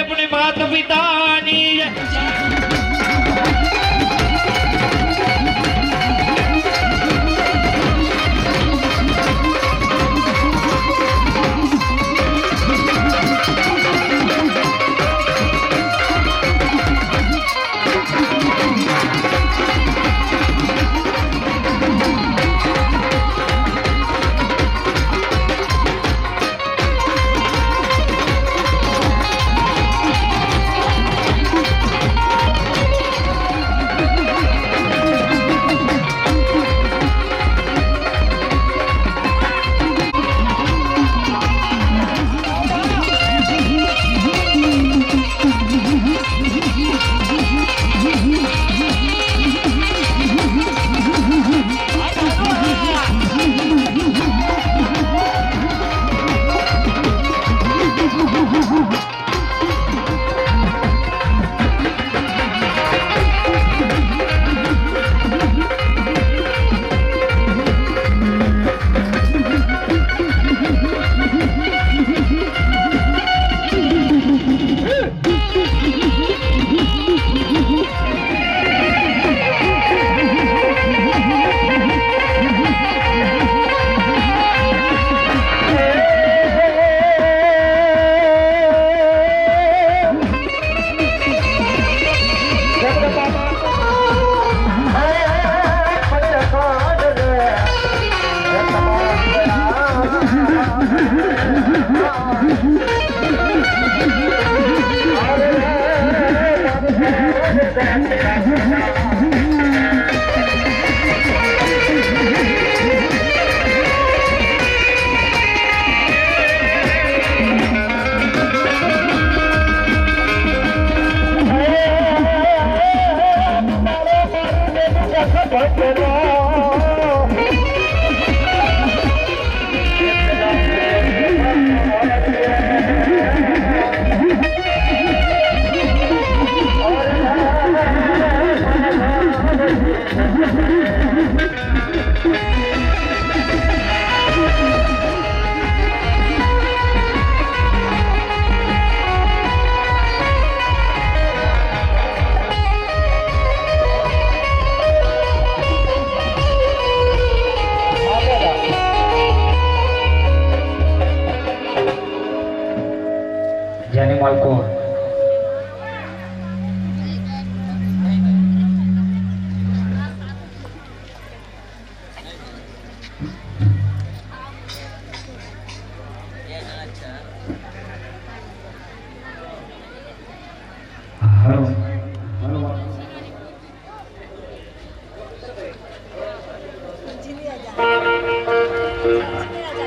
अपने माता पिता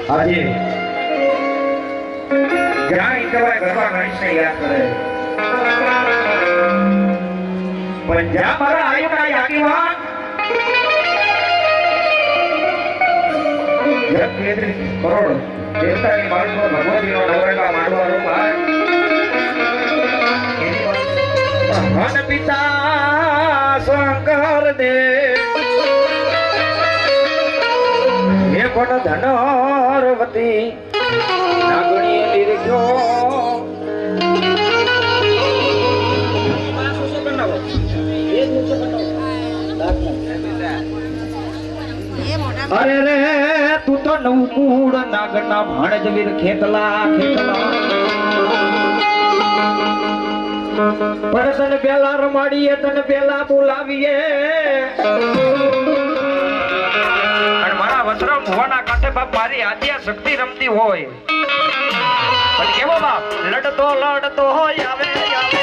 આજે જ્યાં ઇન્દ્રભાઈ ભગવાન ગણેશને યાદ કરે પણ જ્યાં મારા આયુના આગેવાન કરોડ દેવતાની માળકો ભગવતીનો નવરંગા માંડવા રૂપા ભગવાન પિતા શંકર દેવ હે પણ ધનરવતી નાગણી લીરજો અરે રે તું તો નવકુળ નાગના ભાણજ વીર ખેતલા ખેતલા પર તને પેલા રમાડીએ તને પેલા બોલાવીએ અને મારા વસરામ હોવાના કાંઠે બાપ મારી આદ્યા શક્તિ રમતી હોય પણ કેવો બાપ લડતો હોય આવે આવે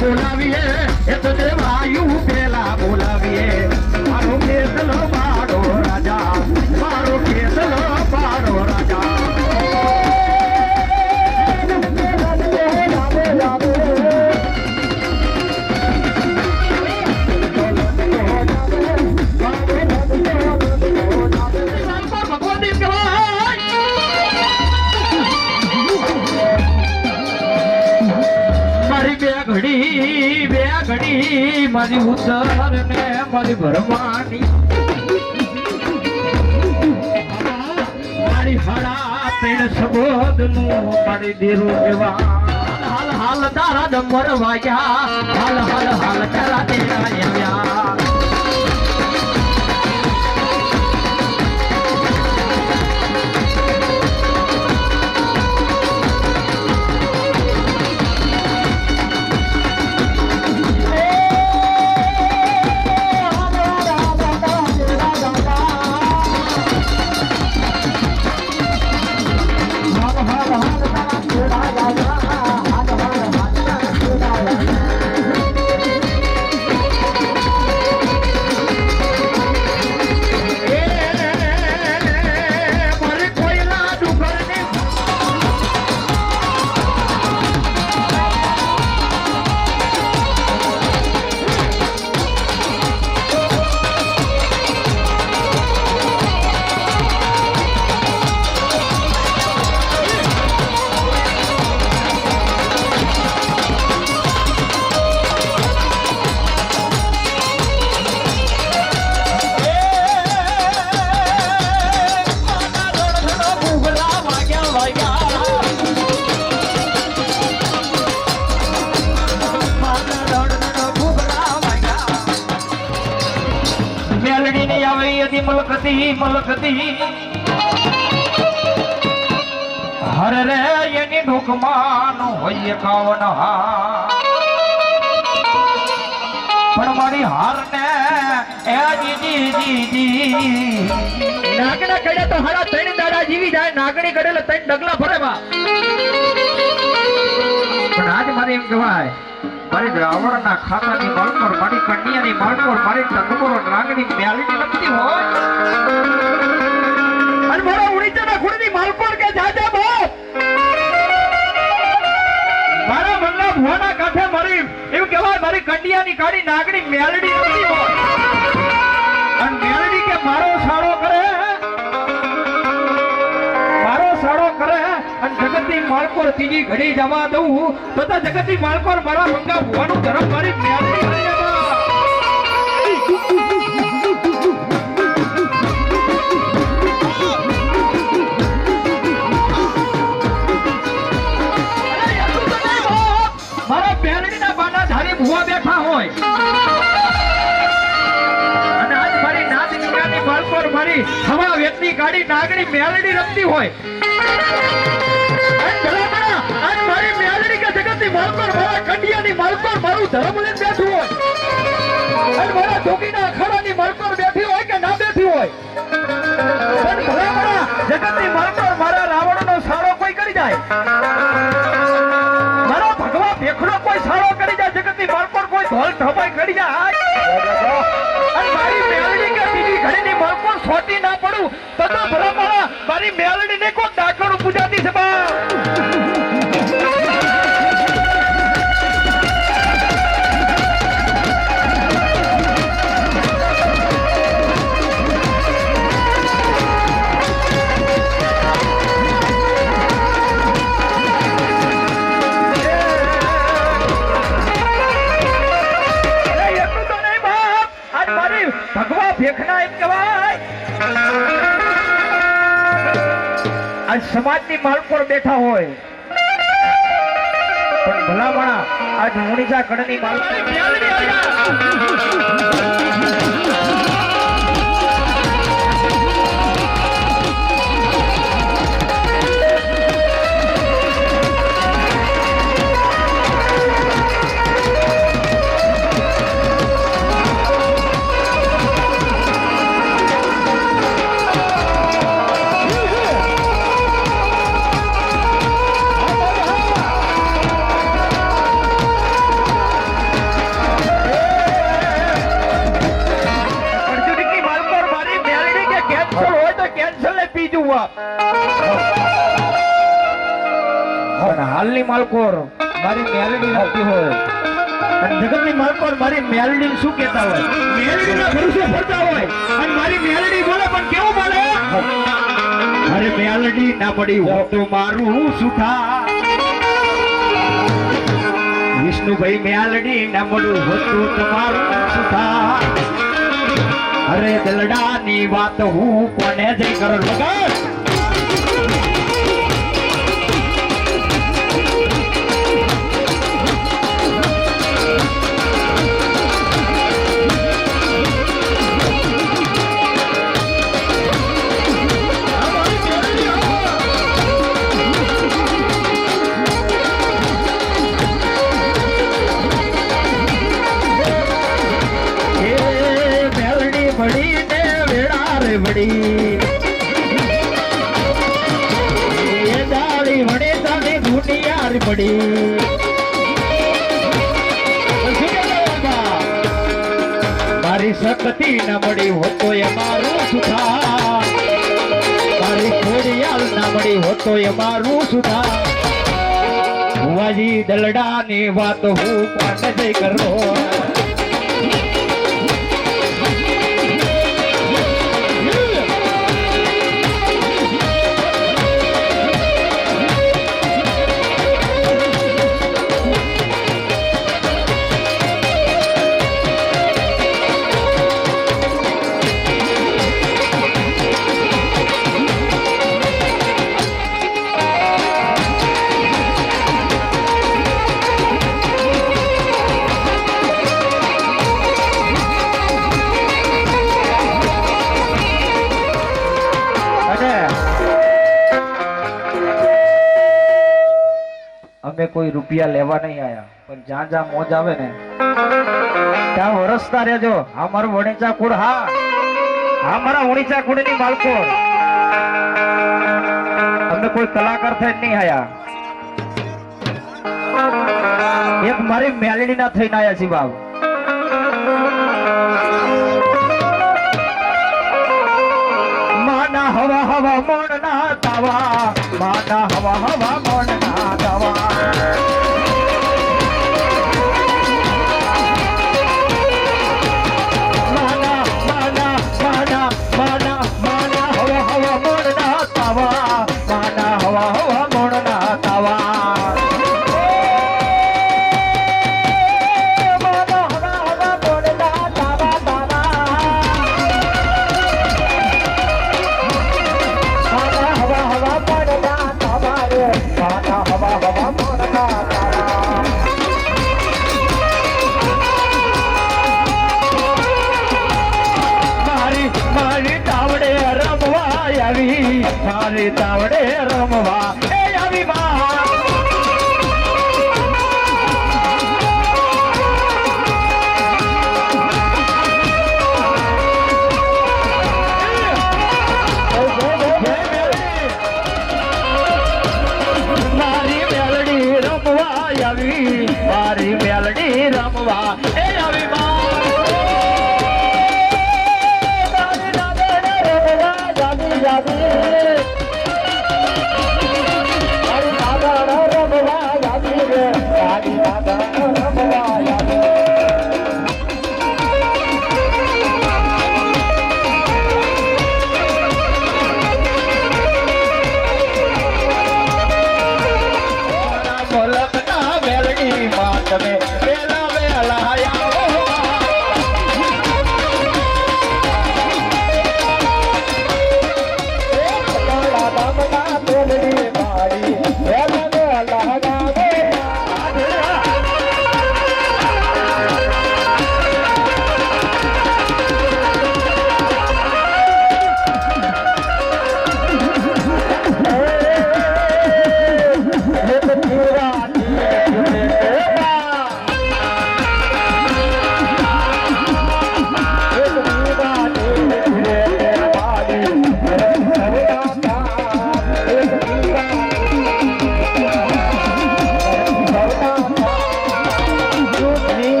બોલાવીએ એ તો દેવાયુ ઘડી મારી ઉત્તર ને મારી ભરમાની મારી હાડા પેણ સબોધનું મારી દેરો કેવા હાલ હાલ તારા ડમર વાગ્યા હાલ હાલ હાલ તારા તેરા આવ્યા મલકતી હર રે એની ઢોકમાં હોય કાવન પણ મારી હાર ને એ જી નાગણા કડે તો હારા ત્રણ દાડા જીવી જાય નાગણી કડે ત્રણ ડગલા ફરે બા પણ આજ મારે એમ કહેવાય મારી રાવણના ખાતાની માલકોર મારી કન્યાની માલકોર મારી તંદુરો નાગણી મ્યાલીની લગતી હોય અને મારા ઉડીચાના ખુડીની માલકોર કે જાજા બાપ મારા મનના ભુવાના કાંઠે મારી એવું કહેવાય મારી કન્યાની કાળી નાગણી મ્યાલડી લગતી હોય અને મ્યાલડી કે મારો સાળો કરે અને જગતની માલકોર ત્રીજી ઘડી જવા દઉં તો જગતની માલકોર મારા મંગા ભુવાનું ધર્મ મારી મ્યાલડી કરી મારા મ્યાલડીના બાના ધારી ભુવા બેઠા હોય અને આજ મારી નાત નિકાની માલકોર મારી હવા વેતની ગાડી નાગણી મ્યાલડી રમતી હોય મારી મ્યાલડી કે જગતની માલકોર મારા કંડિયાની માલકોર મારું ધર્મ લઈને બેઠું હોય અને મારા જોગીના અખાડાની માલકોર બેઠી હોય કે ના બેઠી હોય પણ ભલા મારા જગતની માલકોર મારા રાવણનો સાળો કોઈ કરી જાય મારા ભગવા ભેખડો કોઈ સાળો કરી જાય જગતની માલકોર કોઈ ધોલ ધપાઈ કરી જાય અને મારી મ્યાલડી કે બીજી ઘડીની માલકોર છોટી ના પડું તો ભલા મારા મારી મ્યાલડીને કોઈ ડાકણું પૂજાતી છે બા ભગવા ભેખના એમ કહેવાય આ સમાજની માલકોર બેઠા હોય પણ ભલામણા આજ મુણીજા કડની માલકોર હાલની માલકોર મારી મ્યાલડી લાગતી હોય અને જગતની માલકોર મારી મ્યાલડી શું કહેતા હોય મ્યાલડીના ભરોસે ફરતા હોય અને મારી મ્યાલડી બોલે પણ કેવું બોલે અરે મ્યાલડી ના પડી હો તો મારું સુઠા વિષ્ણુભાઈ મેલડી નમડું હતું તમારું સુથાર અરે દલડાની વાત હું કોને જઈ કરું વગર મારી શક્તિ ના મળી હોતો અમારું સુધાર મારી ખોડિયાલ ના મળી હોતો અમારું સુધાર ભુવાજી દલડા ની વાત હું કોને જઈ કરો અમે કોઈ રૂપિયા લેવા નહીં આયા પણ જ્યાં જ્યાં મોજ આવે ને ત્યાં વરસતા રહેજો આ મારું વણીચા કુળ હા મારા વણીચા કુળ ની માલકો અમે કોઈ કલાકાર થઈ નહીં આયા એક મારી મેલડી ના થઈને આયા છે બાબ માના હવા હવા મોણ ના તાવા માના હવા હવા મોણ ના તાવા મારી તાવડે રમવા એ આવી મારી મેલડી રમવા આવી મારી મેલડી રમવા એ આવી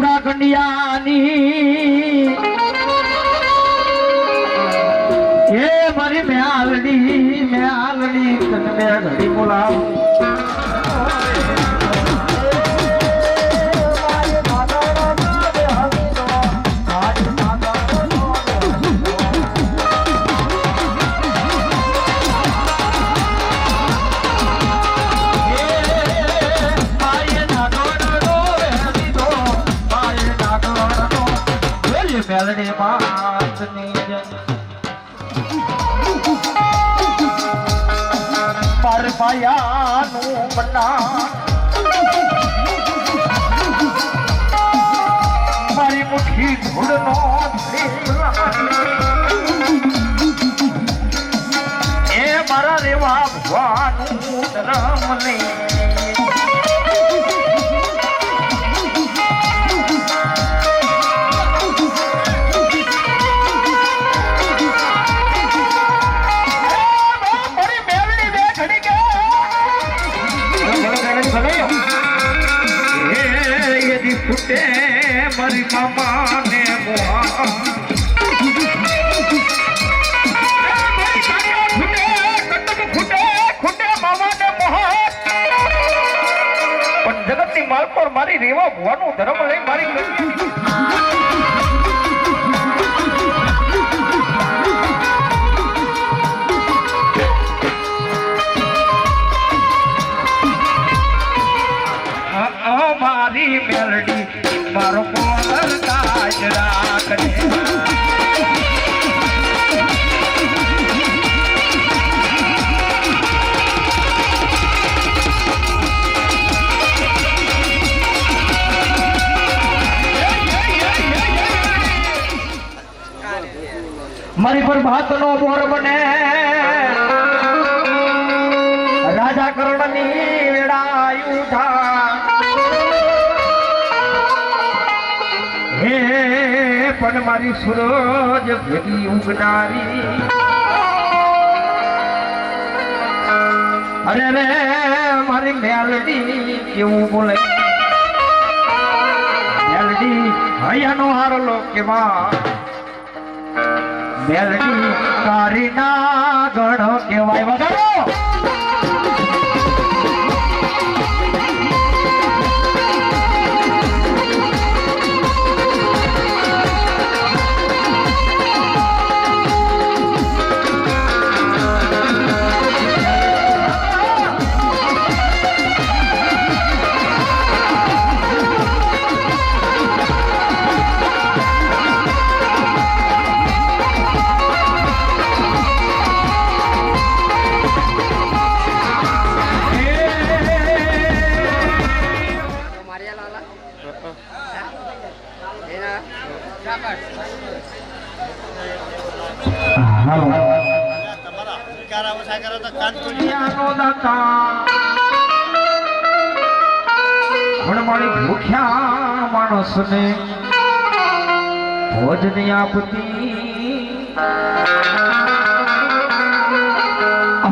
ભરા કંડિયાની એ મારી મેલડી તને બે ઘડી બોલાવ મેલડી માતની પર પાયાનું મના મારી મુઠ્ઠી ધૂળનો એ મારા રેવા ભવાનું રમને ફૂટે મારી મામા ને મોહા ફૂટે મામા ને મોહા પણ જગત ની માલ પર મારી રેવા ભવાનું ધર્મ લઈ મારી મારી મેલડી મારો કોલર કાજ રાખને મારી પર ભાતનો બોર બને રાજા કર્ણની વેળાયું થા હે પણ મારી સૂરજ ભેગી ઉગનારી અરે રે મારી મેલડી કેવું બોલે મેલડી હૈયાનો હારલો કેવા મેલડી તારી ના ગઢ કેવાય વગાડો ભૂખ્યા માણસને ભોજન આપતી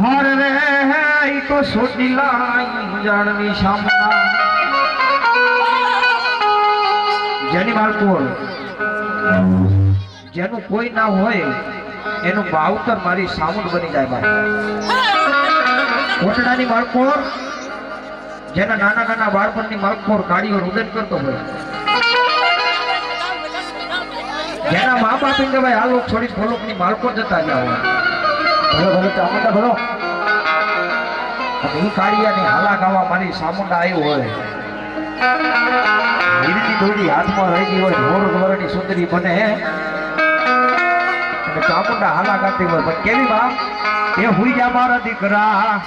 હર રે તો સોટી લાઈ જાણવી સામના જેની માલકોર જેનું કોઈ ના હોય એનું બાવતર મારી સામુંડ બની જાય ભાઈ કોટડાની માલકોર જેના નાના નાના બાળપણની માલકોર ગાડીઓ રુદન કરતો હોય જેના મા બાપ કે ભાઈ આ લોક છોડી ફોલોકની માલકોર જતા ગયા હોય ભલે ચામુંડા ભરો અને એ કાળિયાની હાલા ગાવા મારી સામુંડા આવ્યું હોય હીરની દોડી હાથમાં રહી ગઈ હોય ઢોર ઢોરની સુંદરી બને અને ચામુંડા હાલા ગાતી હોય પણ કેવી બાપ એ હુઈ જા મારા દીકરા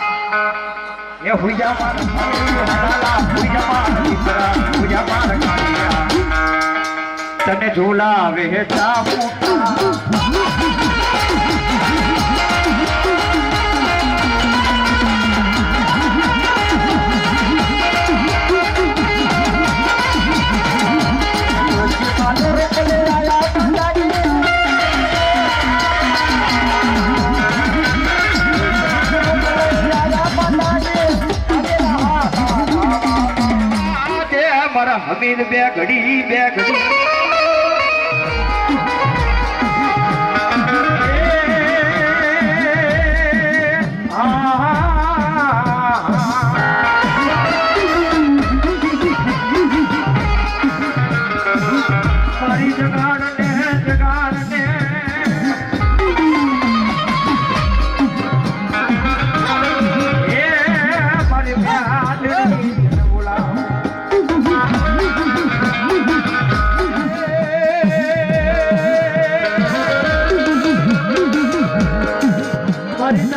એ હુઈ જા મારા દીકરા હુઈ જા મારા કાળિયા તને ઝોલાવે હે ચામુંડા હમે કરીને બે ઘડી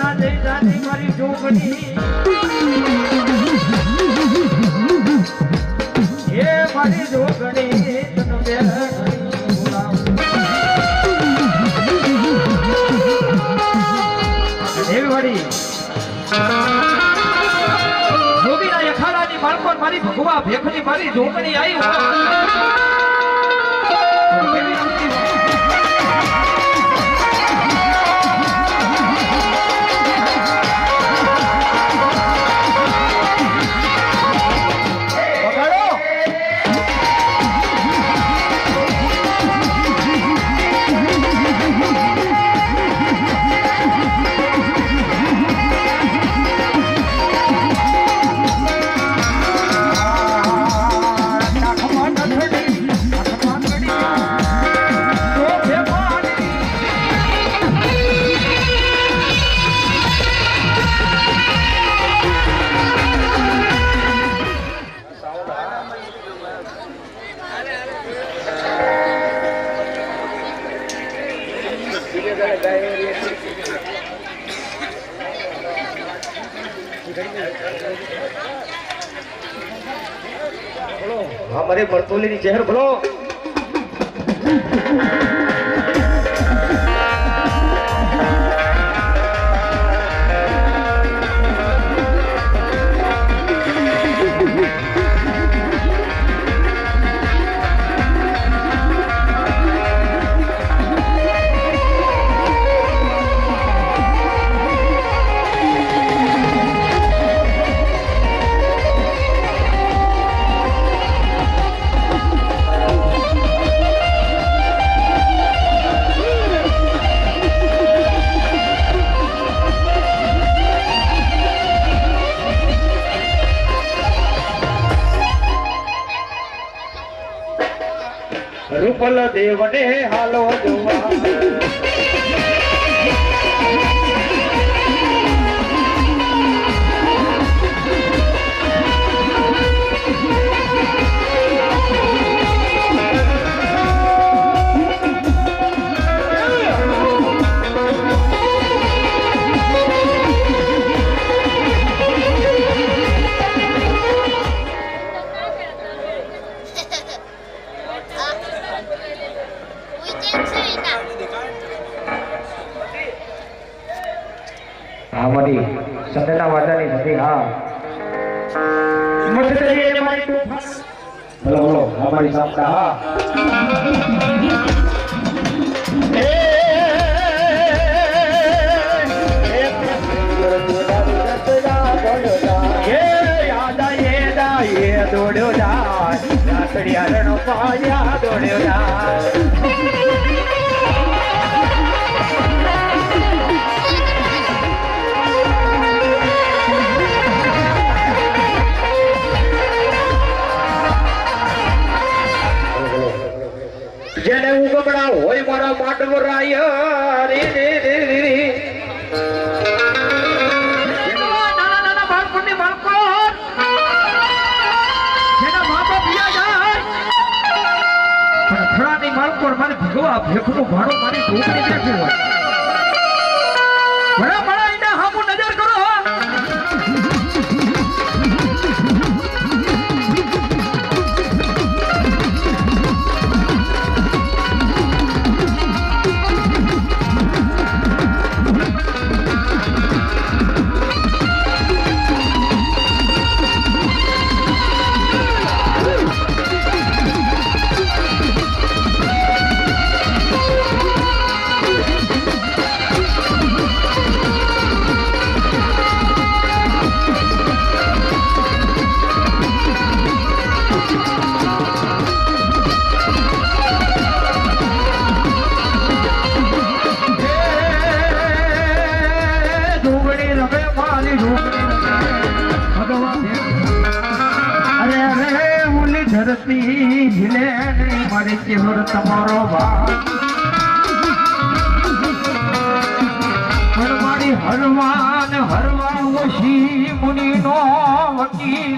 મારી જગાડને મારી જોગણી એ મારી જોગણી તને બે દેવવાડી જોગીના યખારાની માલકોર મારી ભગવા ભેખની મારી જોગણી આવી हमारे बरतौली ની ચહેર ભલો રૂપલ દેવને હાલો જોવા हमारी संतना वादानी थी हाँ मत करिए हमारी तूफान बोलो बोलो हमारी सबका हाँ ये दौड़ो जा रणो पाया दौड़ो जा જેને ઉગમણા હોય મારા માંડવ રાય રે રે રે રે નાના નાના બાળકોની બાળકો જેના મા બાપ યા જાય પણ થડાની બાળકો મારી ભગવા ભેખનું ભાડો મારી ઢોકળી બેઠી હોય ભણા ભણા એના હામુ નજર કરો ધરતી હિલે નહીં મારી ચહેર તમારો ભાગ પણ મારી હરવાન હરવા ઓછી મુનિનો વકીલ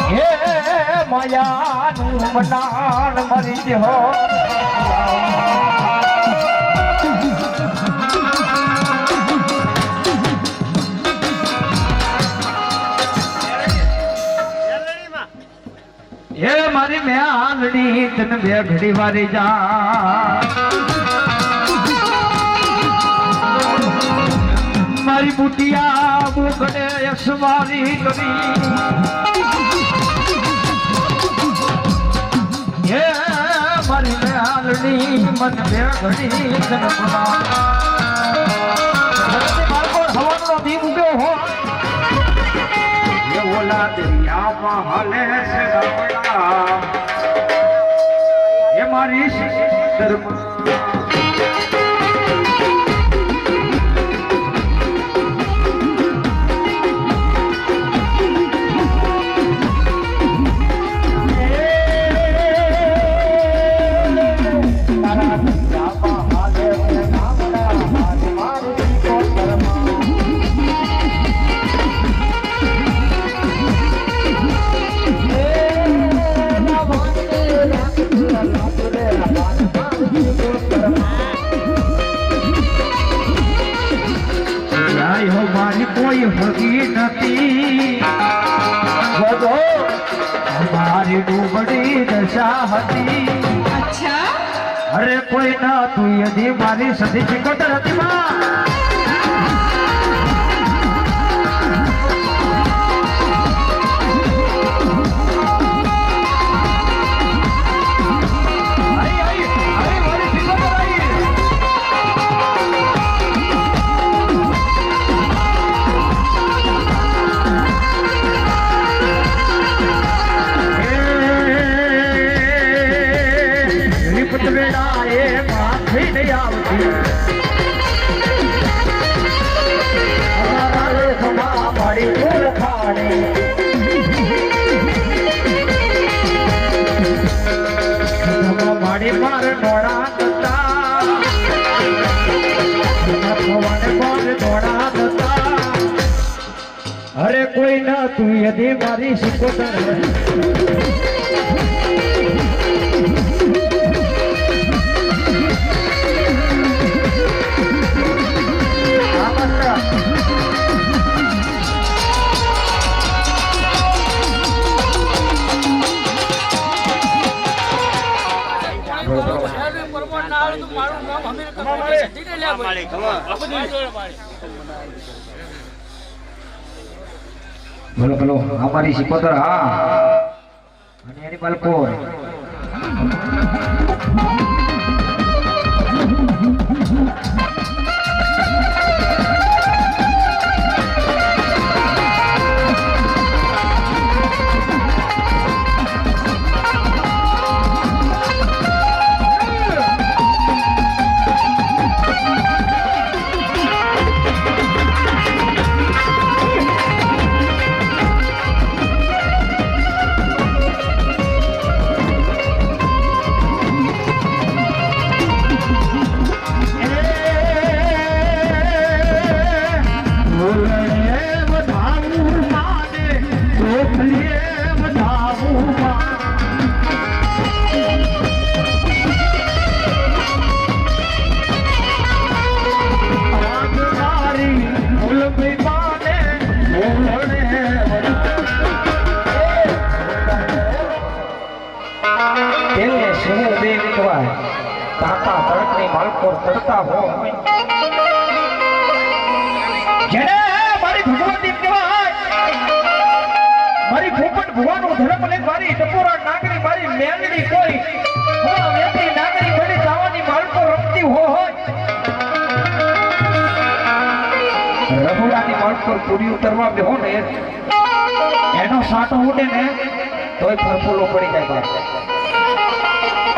હે માયાનું મનાણ મારી ચહેર ये मारी मैं आंधड़ी तन बे घड़ी वारी जा मारी बुटिया बुगड़े यशवारी करी ये मारी मैं आंधड़ी मन बे घड़ी तन बना मारो हवन नो दी उगो हो ये ओला दरिया में हले से ये मारी धर्म कोई होगी नती हमारी डूबड़ी दशा हती अच्छा अरे कोई ना तू यदि मारी सदी चिकोटर हती मां अरे कोई ना तू यदि मारी सिकोतर बोलो बोलो हमारी सिकोतर हाँ आणि बालकोर तड़ता हो मारी भूपट भुवानो धर्म ले मारी टपोरा नागरी मारी मेलडी कोई हो व्यक्ति नागरी बड़ी जावानी मालको रखती हो रघुरानी मालको पूरी उतरवा में हो ने एनो साटो उडे ने तोय फरफूलो पड़ी जाय बात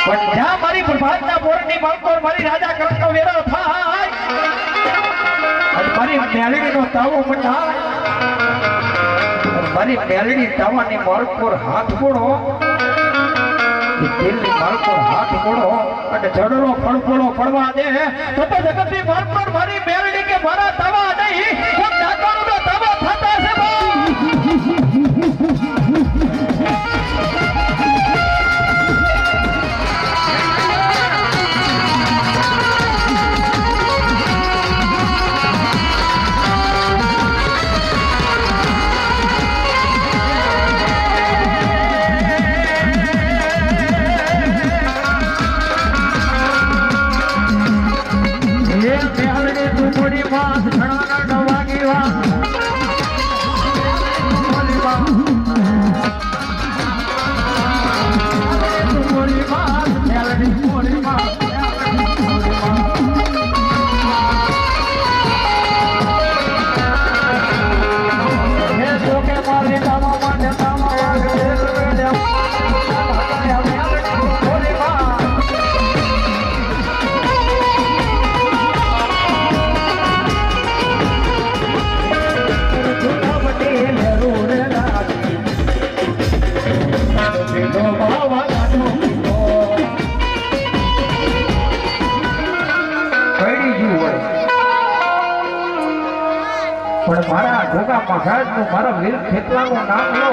पण ज्या मारी प्रभातना बोरनी मालको मारी राजा करतो वेरा थाय અને મારી મેલડી નો તાવો મંડા મારી મેલડી તાવાની માર્ગ પર હાથ મોડો, દિલની માર્ગ પર હાથ મોડો અને જડરો ફળફળો પડવા દે તો જગતની માર્ગ પર મારી મેલડી કે મારા તાવા નહીં હું ડાકોરનો તાવા થતા છે પણ મારા ઢોકા મહારાજનું મારા વીર ખેતલાનું નામ લો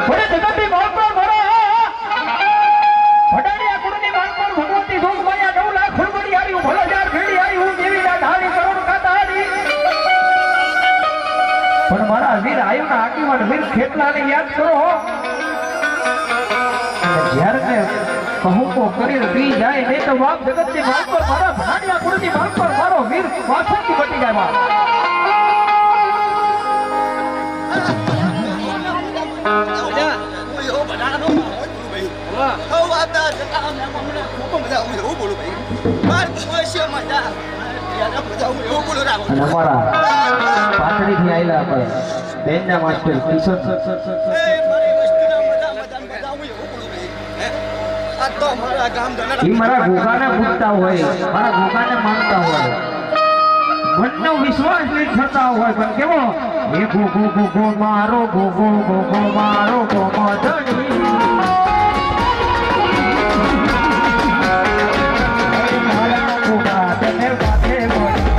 ભલે જગતની માર્ગ પર મારા ભડાડિયા કુળની માર્ગ પર ભગવતી ધોકમાયા 9 લાખ ખુરબડી આવ્યું ભલો જાર ભેડી આવ્યું દેવીના ધારી કરોડ કાતા આવી પણ મારા વીર આયુના આગેવાન વીર ખેતલાને યાદ કરો જ્યારે મેં કહુકો કરી બી જાય નહીં તો વાપ જગતની માર્ગ પર મારા ભડાડિયા કુળની માર્ગ પર મારો વીર વાસણથી બટી જાય બાપ અમારા પાટડીથી આવેલા પર બેનના માસ્ટર કિશોર મારા ગોગાને પૂછતા હોય મારા ગોગાને માનતા હોય મનનો વિશ્વાસ લઈ થતા હોય પણ કેવો એ ગોગો ગોગો મારો ગોગો ગોગો મારો ગોગો ધણી મારા ગોગા તને વાતે હોય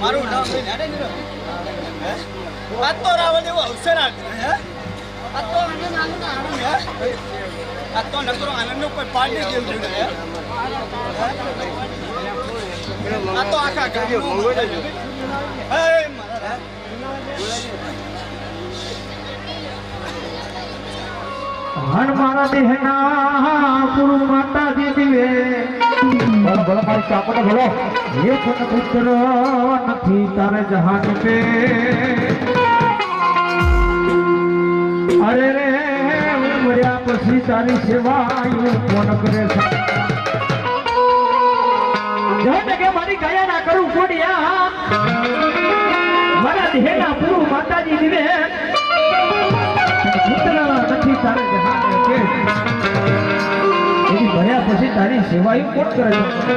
મારું નામ આ તો રાવણ એવો અવસર આ તો નકરો આનંદ કોઈ પાડી જેવું છે આ તો આખા હન મારા દેહના ગુરુ માતાજી દિવે બોલો બોલો મારી ચાપટ બોલો એ પણ પુત્ર નથી તારે જહાન પે અરે રે મર્યા પછી તારી સેવા કોણ કરે છે જો કે મારી ગયા ના કરું કોડિયા મારા દેહના ગુરુ માતાજી દિવે પુત્ર નથી તારે જહાન પે પછી તારી સેવાયું કોણ કરે છે?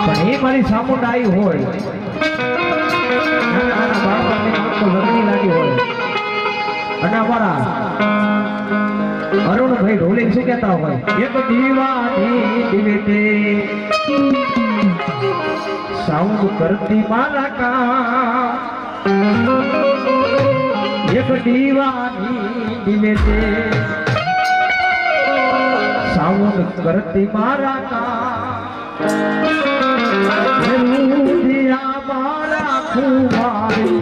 પણ એ મારી સામુંડાઈ હોય નાના બાળકોને તો લગ્ની લાગી હોય અને અમારા અરુણભાઈ ઢોલિંગ શું કહેતા હોય એક દીવાની દિવેટે સાઉન્ડ કરતી મારા કામ એક દીવાની દિવેટે સાઉન્ડ કરતી મારા કામ મારા ખુમારી